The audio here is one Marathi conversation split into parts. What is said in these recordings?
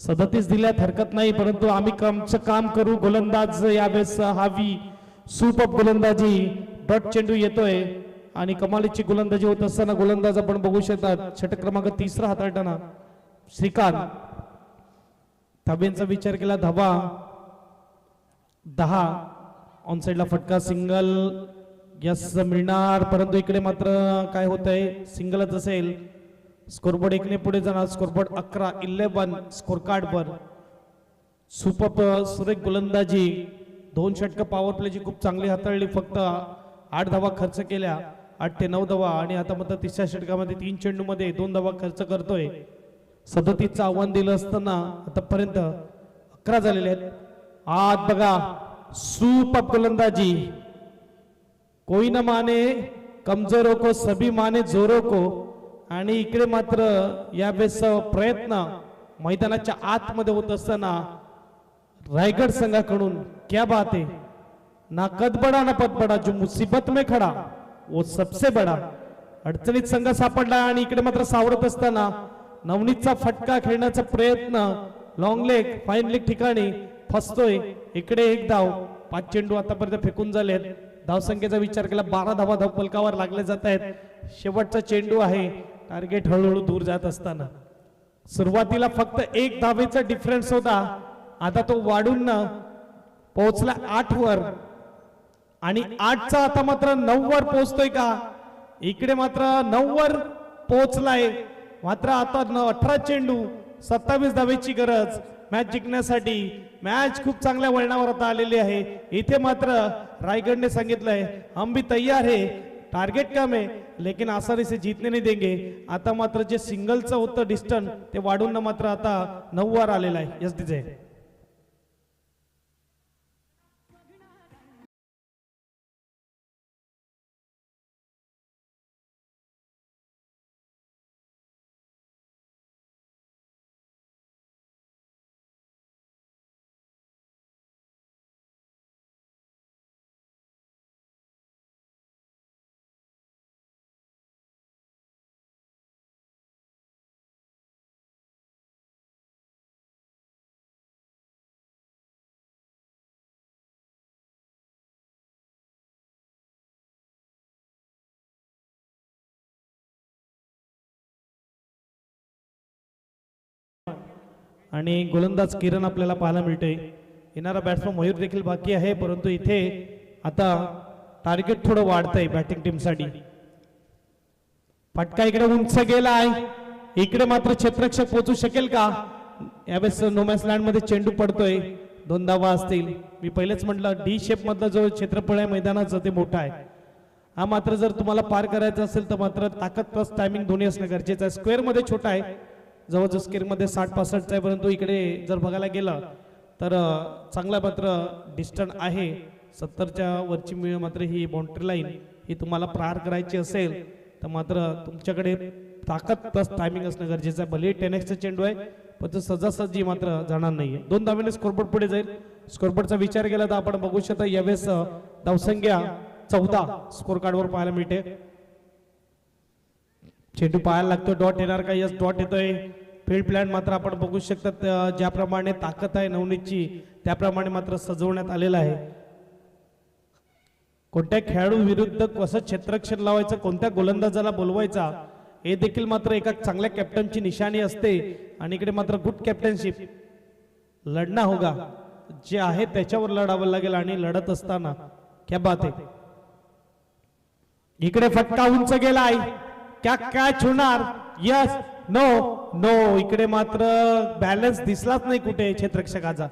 37 दिल्यात हरकत नाही, परंतु आम्ही आमचं काम करू. गोलंदाज यावेळेस हावी सुपर गोलंदाजी. डॉट चेंडू येतोय आणि कमालीची गोलंदाजी होत असताना गोलंदाज आपण बघू शकतात षटक क्रमांक 3 हाताळताना श्रीकांत. धाब्यांचा विचार केला, धाबा 10. ऑन साइडला फटका, सिंगल यस मिळणार, परंतु इकडे मात्र काय होतंय, सिंगलच असेल. स्कोरबोर्ड 1 ने पुढे जाणार. स्कोरबोर्ड 11 स्कोर कार्ड वर. सुपर सुरेख गोलंदाजी. 2 षटक पॉवर प्लेची खूप चांगली हाताळली. फक्त 8 धावा खर्च केल्या, 8 ते 9 धावा. आणि आता मात्र तिसऱ्या षटकामध्ये 3 चेंडू मध्ये 2 धावा खर्च करतोय. 37चं आव्हान दिलं असताना आतापर्यंत 11 झालेले आहेत. आज बघा सुपर गोलंदाजी. कोई न माने कमजोरों को, सभी माने जोरों को. आणि इकडे मात्र यावेळेस प्रयत्न मैदानाच्या आतमध्ये होत असताना रायगड संघाकडून क्या बात है, ना कद बडा ना पद बडा, जो मुसीबत में खडा वो सबसे बडा. अडचणीत संघ सापडला आणि इकडे मात्र सावरत असताना नवनीतचा फटका खेळण्याचा प्रयत्न. लॉंग लेग फाईन लेग ठिकाणी फसतोय. इकडे 1 धाव. 5 चेंडू आतापर्यंत फेकून झालेत. धावसंख्येचा विचार केला 12 धावा धावफलकावर लागले जात आहेत. शेवटचा चेंडू आहे. टार्गेट हळूहळू दूर जात असताना सुरुवातीला फक्त 1 धावेचा डिफरन्स होता, आता तो वाढून पोहोचला 8 वर. आणि 8चा आता मात्र 9 वर पोहोचतोय का? इकडे मात्र 9 वर पोहोचलाय. मात्र आता 18 चेंडू 27 धावेची गरज मॅच जिंकण्यासाठी. मॅच खूप चांगल्या वळणावर आता आलेली आहे. इथे मात्र रायगडने सांगितलंय हम भी तैयार है, टार्गेट कम है लेकिन आसानी से जीतने नहीं देंगे. आता मात्र जे सिंगलचं होतं डिस्टन्स ते वाढून मात्र आता 9 वर आलेलं आहे. यस दिजे. आणि गोलंदाज किरण आपल्याला पाहायला मिळते. येणारा बॅट्समन मयूर देखील बाकी आहे, परंतु इथे आता टार्गेट थोडं वाढतंय बॅटिंग टीम साठी. फटका इकडे उंच गेलाय. इकडे मात्र क्षेत्ररक्षक पोहोचू शकेल का? यावेळेस नोमॅन्स लँड मध्ये चेंडू पडतोय. 2 धावा असतील. मी पहिलेच म्हटलं डी शेप मधला जो क्षेत्रफळ आहे मैदानाचं ते मोठं आहे. हा मात्र जर तुम्हाला पार करायचं असेल तर मात्र ताकद प्लस टायमिंग दोन्ही असणं गरजेचं आहे. स्क्वेअर मध्ये छोटा आहे, जवळजवळ स्क्वेअर मध्ये 60-65 आहे, परंतु इकडे जर बघायला गेलं तर चांगला मात्र डिस्टन्स आहे. 70च्या वरची मात्र ही बाउंड्री लाईन ही तुम्हाला पार करायची असेल तर मात्र तुमच्याकडे ताकद प्लस टायमिंग असणं गरजेचं आहे. भले 10x चेंडू आहे पण तो सहजासहजी मात्र जाणार नाहीये. 2 धावेने स्कोरबोर्ड पुढे जाईल. स्कोरबोर्डचा विचार केला तर आपण बघू शकता यावेळेस धावसंख्या 14 स्कोर कार्डवर पाहायला मिळते. चेंडू पाहायला लागतो. डॉट येणार का? यस डॉट येतोय. फील्ड प्लॅन मात्र आपण बघू शकता ज्याप्रमाणे ताकद आहे नवनीतची त्याप्रमाणे मात्र सजवण्यात आलेला आहे. कोणत्या खेळाडू विरुद्ध कसं क्षेत्ररक्षण लावायचं, कोणत्या गोलंदाजाला बोलवायचा हे देखील मात्र एका चांगल्या कॅप्टनची निशाणी असते. आणि इकडे मात्र गुड कॅप्टनशिप लढना होगा, जे आहे त्याच्यावर लढावं लागेल. आणि लढत असताना क्या बात आहे. इकडे फटका उंच गेलाय. क्या कॅच होणार? Yes no no. इकडे मात्र बॅलन्स दिसलाच नाही कुठे क्षेत्ररक्षकाचा.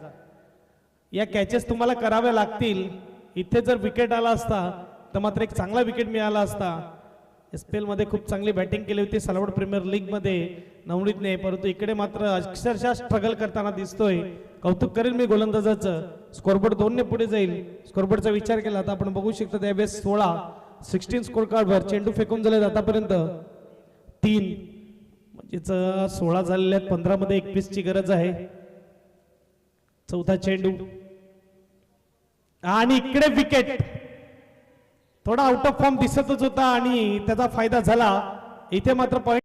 या कॅचेस तुम्हाला कराव्या लागतील. इथे जर विकेट आला असता तर मात्र एक चांगला विकेट मिळाला असता. एसपीएल मध्ये खूप चांगली बॅटिंग केली होती सलावड प्रीमियर लीग मध्ये नवनीतने, परंतु इकडे मात्र अक्षरशः स्ट्रगल करताना दिसतोय. कौतुक करेल मी गोलंदाजाचं. स्कोरबोर्ड 2 ने पुढे जाईल. स्कोरबोर्डचा विचार केला तर आपण बघू शकतो त्यावेळेस 16 स्कोर कार्डवर चेंडू फेकून झाले आतापर्यंत 3, म्हणजेच 16 झालेले आहेत. 15 मध्ये 21 ची गरज आहे. 4था चेंडू आणि इकडे विकेट. थोडा आउट ऑफ फॉर्म दिसतच होता आणि त्याचा फायदा झाला. इथे मात्र पॉइंट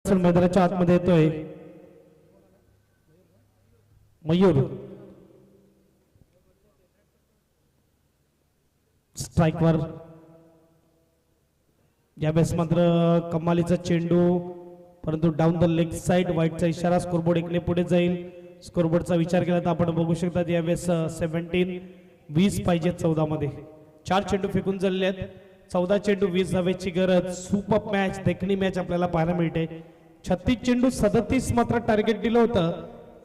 बॅट्समन मैदानाच्या आतमध्ये येतोय मयूर. स्ट्राईकवर यावेळेस मात्र कमालीचा चेंडू, परंतु डाऊन द लेग साइड. वाईटचा इशारा. स्कोरबोर्ड एकने पुढे जाईल. स्कोरबोर्डचा विचार केला तर आपण बघू शकता यावेळेस 17-20 पाहिजे 14 मध्ये. 4 चेंडू फेकून झालेले आहेत. 14 चेंडू 20 धावेची गरज. सुपर मॅच, देखणी मॅच आपल्याला पाहायला मिळते. 36 चेंडू 37 मात्र टार्गेट दिलं होतं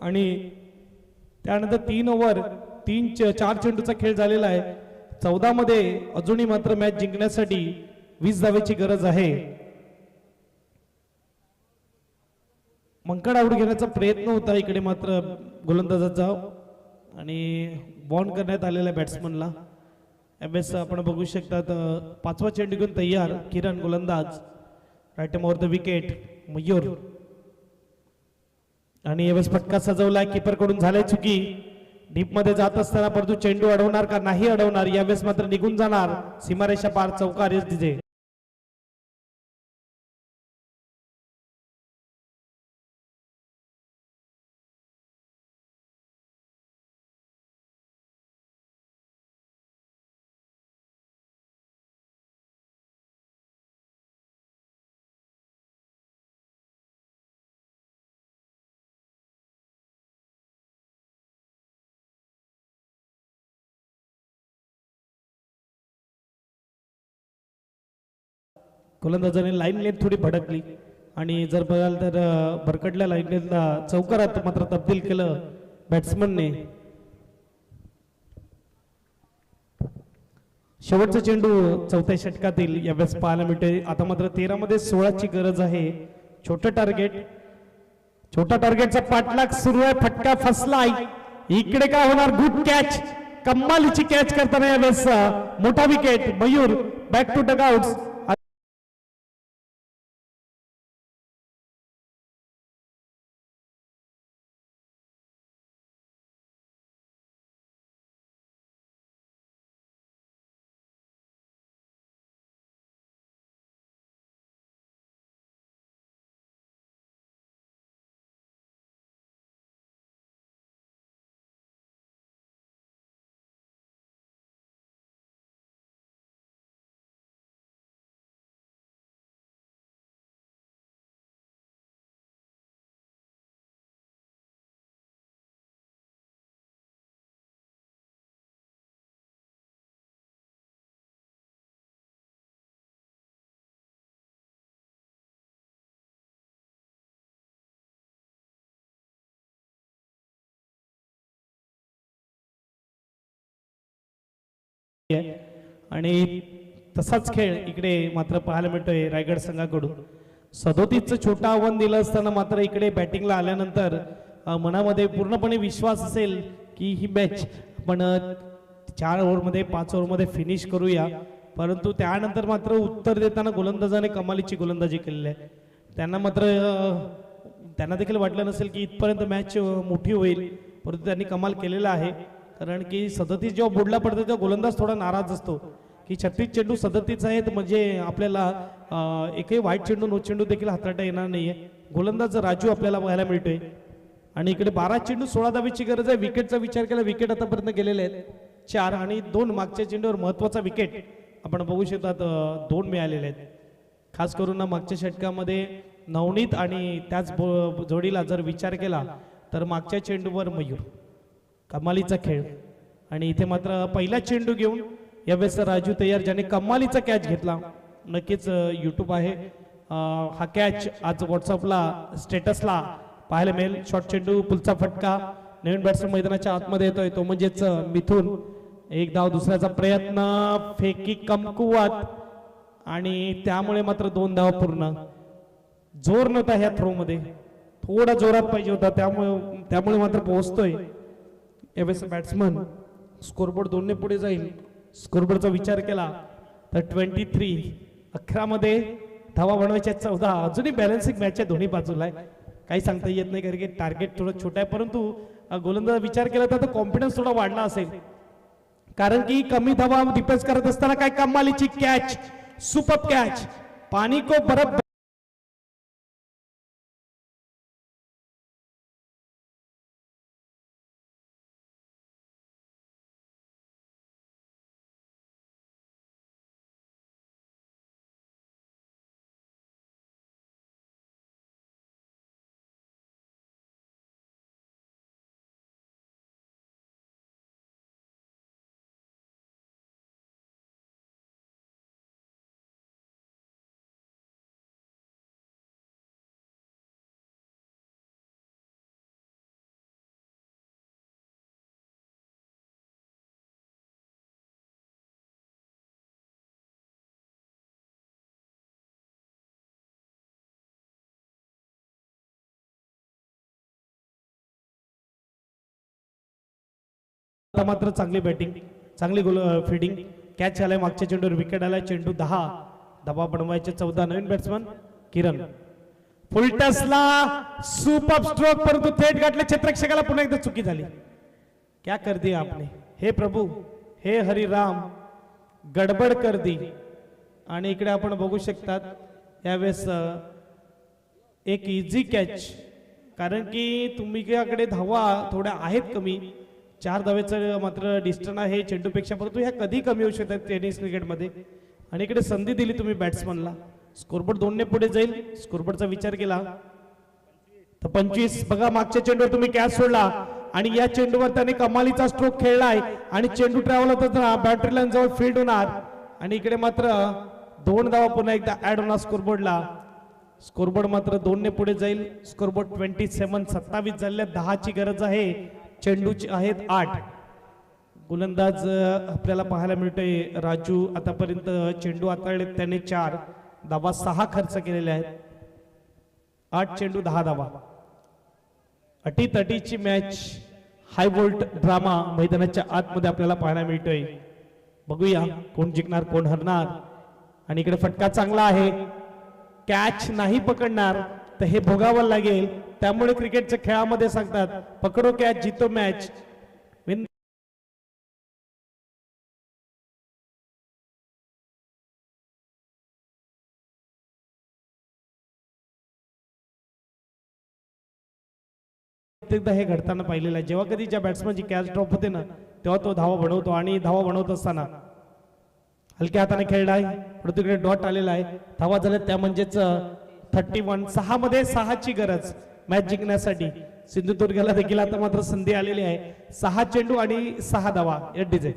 आणि त्यानंतर 3 ओव्हर 4 चेंडूचा खेळ झालेला आहे. 14 मध्ये अजूनही मात्र मॅच जिंकण्यासाठी 20 धावेची गरज आहे. मंकड आऊट घेण्याचा प्रयत्न होता इकडे मात्र गोलंदाजाचा आणि बॉन्ड करण्यात आलेल्या बॅट्समनला. यावेळेस आपण बघू शकता 5वा चेंडू घेऊन तयार किरण गोलंदाज. Right over the wicket Mayur. आणि यावेळेस फटका सजवलाय. कीपर कडून झालाय चुकी. डीप मध्ये जात असताना परंतु चेंडू अडवणार का नाही अडवणार. यावेळेस मात्र निघून जाणार सीमारेषा पार. चौकार यश दिजे. गोलंदाजाने लाईन लेंथ थोडी भडकली आणि जर बघाल तर भरकटल्या लाईन लेंथला चौकारात मात्र तब्दील केलं बॅट्समनने. शेवटचा चेंडू 4थ्या षटकातील यावेळेस पाहायला मिळते. आता मात्र 13 मध्ये 16ची गरज आहे. छोटं टार्गेट. छोटा टार्गेटचा पाठलाग सुरू आहे. फटका फसलाय. इकडे काय होणार. Good catch. कमालीची कॅच करताना यावेळेस मोठा wicket Mayur. Back to dugouts. आणि तसाच खेळ इकडे मात्र पाहायला मिळतोय रायगड संघाकडून. 37चं छोटं आव्हान दिलं असताना मात्र इकडे बॅटिंगला आल्यानंतर मनामध्ये पूर्णपणे विश्वास असेल की ही मॅच आपण 4 ओव्हरमध्ये 5 ओव्हरमध्ये फिनिश करूया. परंतु त्यानंतर मात्र उत्तर देताना गोलंदाजाने कमालीची गोलंदाजी केलेली आहे. त्यांना देखील वाटलं नसेल की इथपर्यंत मॅच मोठी होईल, परंतु त्यांनी कमाल केलेला आहे. कारण की 37 जेव्हा बोर्डला पडतं तेव्हा गोलंदाज थोडा नाराज असतो की 36 चेंडू 37 आहेत म्हणजे आपल्याला एकही वाईट चेंडू नो चेंडू देखील हाताळता येणार नाहीये. गोलंदाज राजू आपल्याला पाहायला मिळतोय. आणि इकडे 12 चेंडू 16 धावेची गरज आहे. विकेटचा विचार केला. विकेट आतापर्यंत गेलेले आहेत 4 आणि 2 मागच्या चेंडूवर महत्वाचा विकेट आपण बघू शकतात 2 मिळालेले आहेत. खास करून मागच्या षटकामध्ये नवनीत आणि त्याच जोडीला जर विचार केला तर मागच्या चेंडूवर मयूर. कमालीचा खेळ. आणि इथे मात्र पहिला चेंडू घेऊन यावेळेस राजू तयार ज्याने कमालीचा कॅच घेतला. नक्कीच यूट्यूब आहे हा कॅच आज व्हॉट्सअपला स्टेटसला पाहायला मिळेल. शॉर्ट चेंडू पुलचा फटका. नवीन बॅट्समन मैदानाच्या आतमध्ये येतोय तो म्हणजेच मिथून. एक धाव दुसऱ्याचा प्रयत्न. फेकी कमकुवत आणि त्यामुळे मात्र 2 धावा पूर्ण. जोर नव्हता ह्या थ्रो मध्ये. थोडा जोरात पाहिजे होता त्यामुळे मात्र पोहोचतोय. यावेळेस बॅट्समन. स्कोरबोर्ड 2 ने पुढे जाईल. स्कोरबोर्डचा विचार केला तर 23. 11 मध्ये धावा बनवायच्या 14. अजूनही बॅलन्सिंग मॅच आहे दोन्ही बाजूला. काही सांगता येत नाही कारण की टार्गेट थोडं छोटं आहे. परंतु गोलंदाज विचार केला तर कॉन्फिडन्स थोडा वाढला असेल कारण की कमी धावा डिफेन्स करत असताना काय कमालीची कॅच. Super catch. पाणी को बरफ आता मात्र चांगली बॅटिंग, चांगली फिल्डिंग, कॅच आलाय मागच्या चेंडूवर, विकेट आलाय, चेंडू 10, दबाव बनवायचे 14. नवीन बॅट्समन किरण फुल टचला सुपर स्ट्रोक, परंतु थेट गाठले क्षेत्ररक्षकाला, पुन्हा एकदा चुकी झाली. क्या कर दिया आपने, हे प्रभू, हे हरिराम, गडबड कर दी. आणि इकडे आपण बघू शकतात यावेळेस एक इझी कॅच, कारण की तुमच्याकडे धावा थोड्या आहेत कमी, 4 धावेचं मात्र डिस्टन्स आहे चेंडूपेक्षा, परंतु ह्या कधी कमी होऊ शकतात टेनिस क्रिकेटमध्ये. आणि इकडे संधी दिली तुम्ही बॅट्समनला, स्कोरबोर्ड 2 ने पुढे जाईल. स्कोरबोर्डचा विचार केला तर 25. बघा मागच्या चेंडूवर तुम्ही कॅच सोडला आणि या चेंडूवर त्याने कमालीचा स्ट्रोक खेळलाय आणि चेंडू ट्रॅव्हल होता बॅटरी लाईन जवळ फील्ड होणार. आणि इकडे मात्र 2 धावा पुन्हा एकदा ऍड होणार स्कोरबोर्डला. स्कोरबोर्ड मात्र 2 ने पुढे जाईल. स्कोरबोर्ड 27, 27 झाले, 10 ची गरज आहे, चेंडूची आहेत 8. गोलंदाज आपल्याला पाहायला मिळतोय राजू, आतापर्यंत चेंडू हाताळले त्याने 4 धावा, 6 खर्च केलेले आहेत. 8 चेंडू 10 धावा. अटीतटीची मॅच, हाय वोल्ट ड्रामा मैदानाच्या आतमध्ये आपल्याला पाहायला मिळतोय. बघूया कोण जिंकणार कोण हरणार. आणि इकडे फटका चांगला आहे, कॅच नाही पकडणार तर हे भोगावं लागेल. त्यामुळे क्रिकेटच्या खेळामध्ये सांगतात पकडो कॅच जीतो मॅच. एकदा हे घडताना पाहिलेलं आहे, जेव्हा कधी ज्या बॅट्समनची कॅच ड्रॉप होते ना तेव्हा तो धावा बनवतो. आणि धावा बनवत असताना हलक्या हाताने खेळलाय, परंतु इकडे डॉट आलेला आहे, धावा झाल्या त्या म्हणजेच 31. 6 मध्ये 6 ची गरज मॅच जिंकण्यासाठी. सिंधुदुर्गला देखील आता मात्र संधी आलेली आहे. 6 चेंडू आणि 6 धावा एडीजे.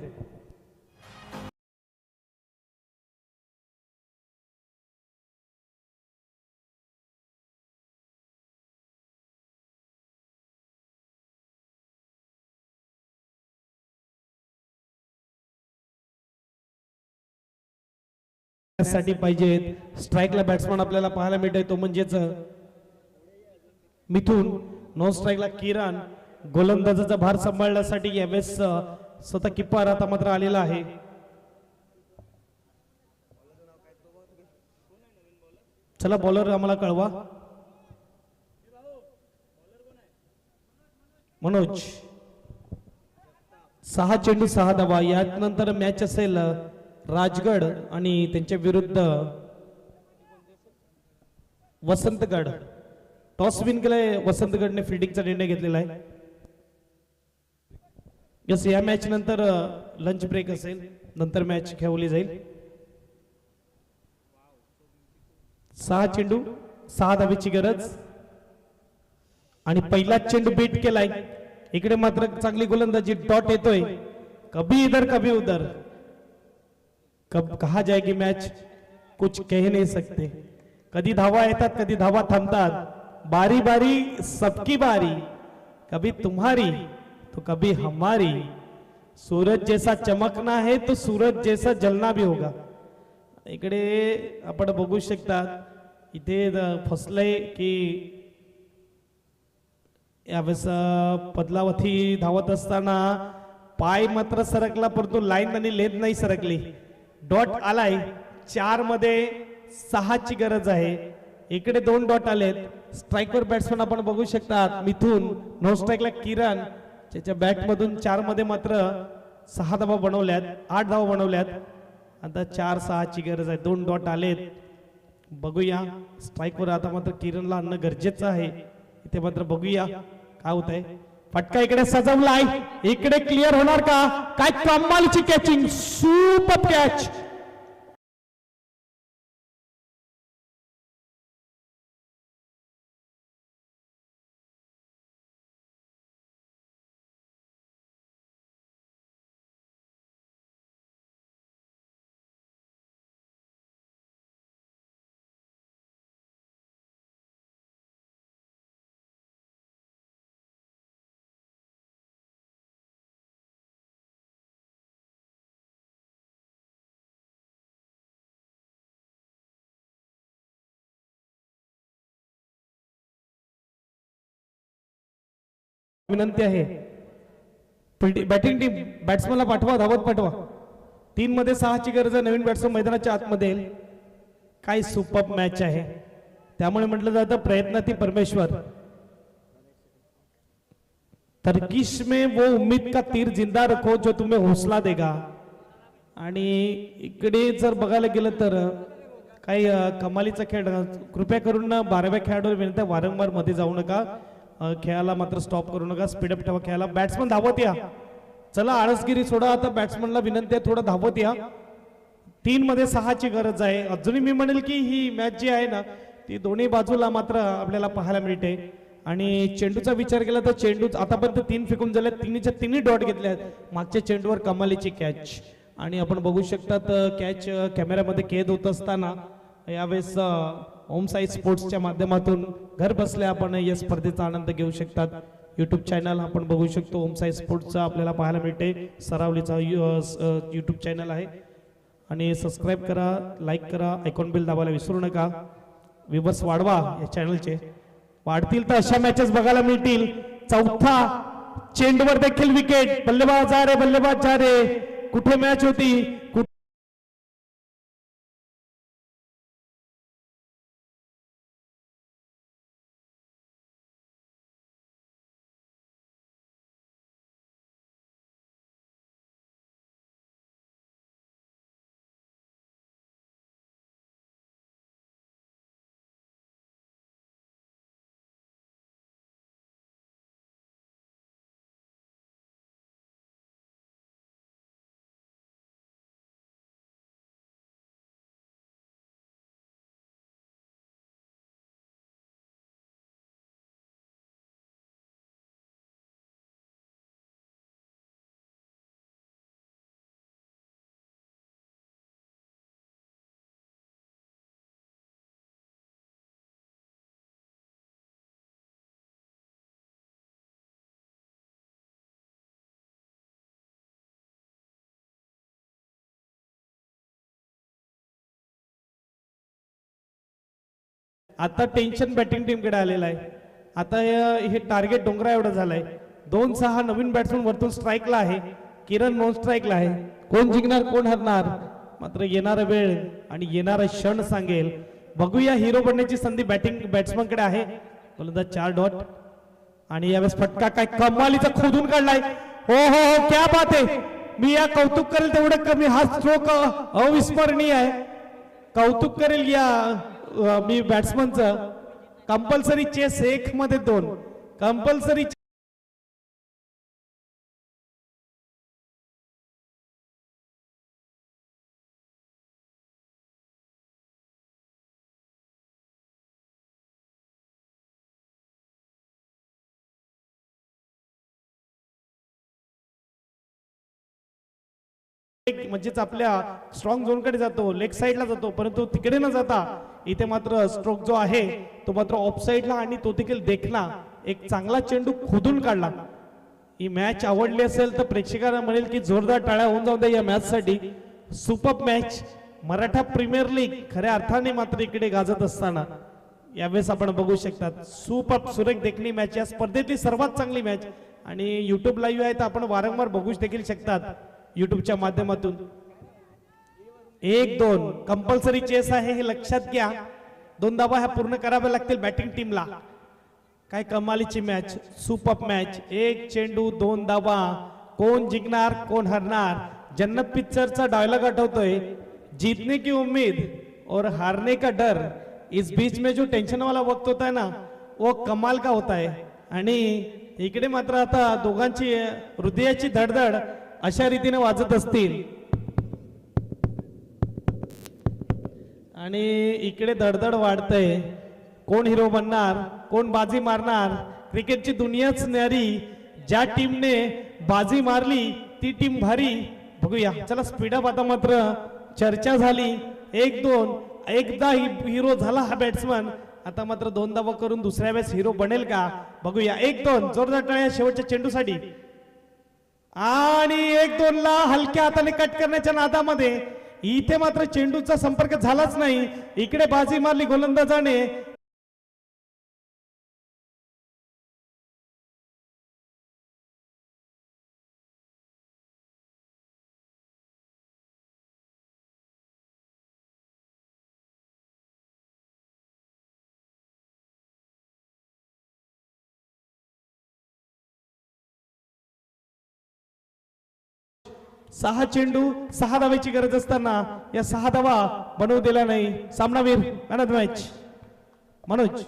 साठी पाहिजेत स्ट्राईकला बॅट्समन आपल्याला पाहायला मिळतोय तो म्हणजेच मिथून. नो स्ट्राईकला किरण. गोलंदाजाचा भार सांभाळण्यासाठी यावेळेस स्वतः किपर आता मात्र आलेला आहे. चला बॉलर आम्हाला कळवा. मनोज. 6 चेंडू 6 धावा. यानंतर मॅच असेल राजगड आणि त्यांच्या विरुद्ध वसंतगड. टॉस विन केलाय वसंतगडने, फिल्डिंगचा निर्णय घेतलेला आहे. यस, या मॅच नंतर लंच ब्रेक असेल, नंतर मॅच खेळवली जाईल. 6 चेंडू 6 धावेची गरज आणि पहिलाच चेंडू बीट केलाय. इकडे मात्र चांगली गोलंदाजी, डॉट येतोय, कभी इधर कभी उधर. कब कहा जाएगी मैच कुछ कह नहीं सकते. कधी धावा येतात कधी धावा थांबतात. बारी बारी सबकी बारी, कभी तुम्हारी तो कभी हमारी. सूरज जैसा चमकना है तो सूरज जैसा जलना भी होगा. इकडे आपण बघू शकतात इथे फसलंय की यावेळेस पदलावती धावत असताना पाय मात्र सरकला, परंतु लाईन आणि लेंथ नाही सरकली. डॉट आलाय. 4 मध्ये 6 ची गरज आहे. इकडे 2 डॉट आलेत. स्ट्राईकवर बॅट्समन आपण बघू शकतात मिथून. नो स्ट्राईकला किरण. त्याच्या बॅट मधून 4 मध्ये मात्र 6 धावा बनवल्यात, 8 धावा बनवल्यात. आता 4-6 ची गरज आहे. 2 डॉट आलेत. बघूया स्ट्राईकवर आता मात्र किरणला आणणं गरजेचं आहे. इथे मात्र बघूया काय होत आहे. फटका इकडे सजवलाय, इकडे क्लिअर होणार का? काय कमालची कॅचिंग, सुपर कॅच. विनंती आहे बॅटिंग टीम बॅट्समनला पाठवा, धावत पाठवा. 3 मध्ये 6 ची गरज आहे. नवीन बॅट्समन मैदानाच्या आतमध्ये येईल. काय सुपर मॅच आहे. त्यामुळे म्हटलं जातं प्रयत्नाती परमेश्वर. तरकीश में वो उम्मीद का तीर जिंदा रखो जो तुम्हें हौसला देगा. आणि इकडे जर बघायला गेलं तर काही कमालीचा खेळ. कृपया करून 12व्या खेळाडूला विनंती आहे, वारंवार मध्ये जाऊ नका. खेळाला मात्र स्टॉप करू नका. स्पीडअप ठेवा खेळाला. बॅट्समन धावत या. चला आळसगिरी सोडा. आता बॅट्समनला विनंती आहे थोडं धावत या. 3 मध्ये 6 ची गरज आहे. अजूनही मी म्हणेल की ही मॅच जी आहे ना ती दोन्ही बाजूला मात्र आपल्याला पाहायला मिळते. आणि चेंडूचा विचार केला तर चेंडू आतापर्यंत 3 फेकून झाले. 3च्या 3 डॉट घेतले आहेत. मागच्या चेंडूवर कमालीची कॅच. आणि आपण बघू शकतात कॅच कॅमेऱ्यामध्ये कैद होत असताना यावेळेस ओम साई स्पोर्ट्सच्या माध्यमातून घर बसल्या आपण या स्पर्धेचा आनंद घेऊ शकतात. यूट्यूब चॅनल आपण बघू शकतो ओम साई स्पोर्ट्सचा आपल्याला पाहायला मिळते. सरावलीचा यूट्यूब चॅनल आहे. आणि सबस्क्राईब करा, लाईक करा, आयकॉन बेल दाबायला विसरू नका. व्ह्यूअर्स वाढवा या चॅनलचे. वाढतील तर अशा मॅचेस बघायला मिळतील. चौथा चेंडूवर देखील विकेट. बल्लेबाज जा रे, बल्लेबाज जा रे. कुठे मॅच होती. आता टेन्शन बॅटिंग टीम कडे आलेला आहे. आता हे टार्गेट डोंगरा एवढं झालंय. 2-6 नवीन बॅट्समन वरतून स्ट्राईकला आहे. किरण नॉन स्ट्राईकला आहे. कोण जिंकणार कोण हरणार मात्र येणारा वेळ आणि येणारा क्षण सांगेल. बघूया. हिरो बनण्याची संधी बॅटिंग बॅट्समन कडे आहे. गोलंदाज 4 डॉट. आणि यावेळेस फटका काय कमालीचा खोदून काढलाय. हो हो हो क्या बात आहे. मी या कौतुक करेल तेवढं कमी. हा स्ट्रोक अविस्मरणीय आहे. कौतुक करेल या मी बॅट्समनचं. कंपल्सरी चेस 1 मध्ये 2 कंपल्सरी. म्हणजेच आपल्या स्ट्रॉंग झोन कडे जातो, लेग साइडला जातो, परंतु तिकडे न जाता इथे मात्र स्ट्रोक जो आहे तो मात्र ऑफ साइडला आणि तो देखील देखना एक चांगला चेंडू खोदून काढला. ही मॅच आवडली असेल तर प्रेक्षकांना म्हणेल की जोरदार टाळ्या होऊन जाऊ द्या या मॅच साठी. Super match. Maratha premier league खऱ्या अर्थाने मात्र इकडे गाजत असताना यावेळेस आपण बघू शकतात सुपर सुरेख देखणी मॅच. या स्पर्धेतली सर्वात चांगली मॅच. आणि युट्यूब लाईव्ह आहे तर आपण वारंवार बघू देखील शकतात युट्यूबच्या माध्यमातून. 1-2 कंपल्सरी चेस आहे हे लक्षात घ्या. 2 धावा ह्या पूर्ण कराव्या लागतील बॅटिंग टीमला. काय कमालीची मॅच. Super match. 1 चेंडू 2 धावा. कोण जिंकणार कोण हरणार. जन्नत पिक्चरचा डायलॉग आठवतोय. जीतने की उम्मीद और हारने का डर, इस बीच में जो टेंशन वाला वक्त होता है ना वो कमाल का होता है. आणि इकडे मात्र आता दोघांची हृदयाची धडधड अशा रीतीने वाजत असतील. आणि इकडे धडधड वाढतंय. कोण हिरो बनणार कोण बाजी मारणार. क्रिकेटची दुनियाच न्यारी. ज्या टीमने बाजी मारली ती टीम भारी. बघूया. चला स्पीडअप. आता मात्र चर्चा झाली. 1-2 एकदा हिरो झाला हा बॅट्समन. आता मात्र 2 धावा करून दुसऱ्या वेळेस हिरो बनेल का बघूया. 1-2 जोरदार टाळ्या शेवटच्या चेंडूसाठी. आणि 1-2 ला हलक्या हाताने कट करण्याच्या नादामध्ये इथे मात्र चेंडूचा संपर्क झालाच नाही. इकडे बाजी मारली गोलंदाजाने. 6 चेंडू 6 धावेची गरज असताना या 6 धावा बनवू दिला नाही सामनावीर man of the match Manoj